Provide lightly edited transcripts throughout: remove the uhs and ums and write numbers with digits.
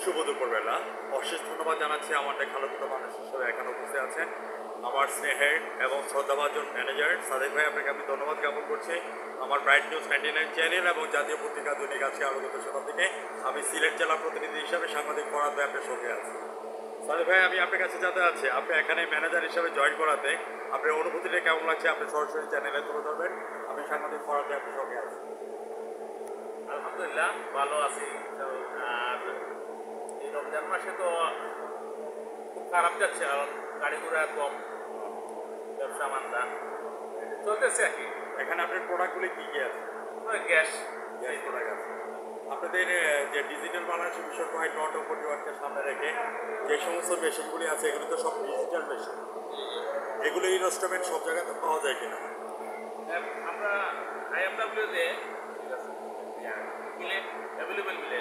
শুভ দুপুরবেলা। অশেষ ধন্যবাদ জানাচ্ছি আমার দেখালোকিত মানুষ হিসেবে এখানে উপস্থিত আছেন আমার স্নেহের এবং শ্রদ্ধাভাজন ম্যানেজার সাদেক ভাই। আপনাকে আমি ধন্যবাদ জ্ঞাপন করছি। আমার ব্রাইট নিউজ 99 চ্যানেল এবং জাতীয় পত্রিকা দৈনিক আজকে আলোকিত সভা থেকে আমি সিলেট জেলা প্রতিনিধি হিসাবে সাংবাদিক ফরহাদ ভাই আপনার সঙ্গে আছি। সাদেক ভাই, আমি আপনার কাছে জানতে চাচ্ছি, আপনি এখানে ম্যানেজার হিসাবে জয়েন করাতে আপনার অনুভূতিটা কেমন লাগছে? আপনি সরাসরি চ্যানেলে তুলে ধরবেন। আমি সাংবাদিক ফরহাদ ভাই আপনার সঙ্গে আছি। আলহামদুলিল্লাহ ভালো আছি। আর এই রমজান মাসে তো খুব খারাপ যাচ্ছে, কারণ গাড়ি ঘোড়া কম, ব্যবসা মান্দা চলতেছে আর কি। এখানে আপনার প্রোডাক্টগুলি কী কী আছে? গ্যাস গ্যাস প্রোডাক্ট আছে। আপনাদের যে digital Bangladesh mission point not পরিবারকে সামনে রেখে যে সমস্ত মেশিনগুলি আছে এগুলো তো সব ডিজিটাল মেশিন। এগুলো ইনস্ট্রুমেন্ট সব জায়গাতে পাওয়া যায় কিনা? আমরা IMW-তে মিলে অ্যাভেলেবেল মিলে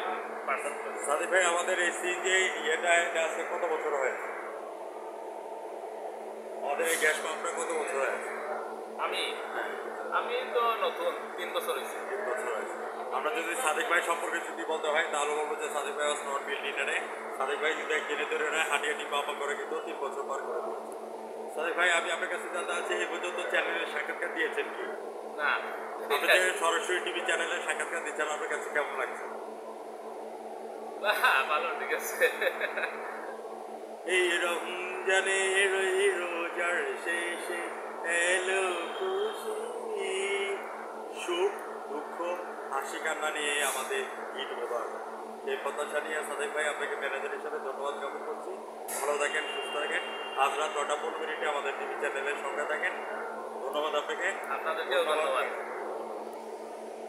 পার্সেল করি। সাদিক ভাই, আমাদের এই সিএনজি এটা আছে কত বছর হয়েছে? আমাদের এই গ্যাস পাম্পটা কত বছর হয়েছে? আমি তো নতুন 3 বছর হয়েছে। 3 বছর হয়েছে। আমরা যদি সাদিক ভাই সম্পর্কে যদি বলতে হয় তাহলে বলবো যে সাদিক ভাই নট বিল্ড ইন্টারে। সাদিক ভাই যদি একদিনে ধরে নেয় হাঁটি হাঁটি পাপা করে কিন্তু 3 বছর পার করে দিয়েছে। সাদিক ভাই, আমি আপনার কাছে জানতে চাচ্ছি, এই পর্যন্ত চ্যানেলের সাক্ষাৎকার দিয়েছেন কি? না, আপনি যে সরাসরি টিভি চ্যানেলে সাক্ষাৎকার দিচ্ছেন, আপনার কাছে কেমন লাগছে? ভালো, ঠিক আছে। এই রমজানের ওই রোজার শেষে এলো খুশি, সুখ দুঃখ হাসি কান্না নিয়ে আমাদের ঈদ মোবারক। এই প্রত্যাশা নিয়ে সাদেক ভাই আপনাকে ম্যানেজার হিসাবে ধন্যবাদ জ্ঞাপন করছি। ভালো থাকেন, সুস্থ থাকেন। আজ রাত 9টা 15 মিনিটে আমাদের টিভি চ্যানেলের সঙ্গে থাকেন। ধন্যবাদ আপনাকে। আপনাদেরকেও ধন্যবাদ।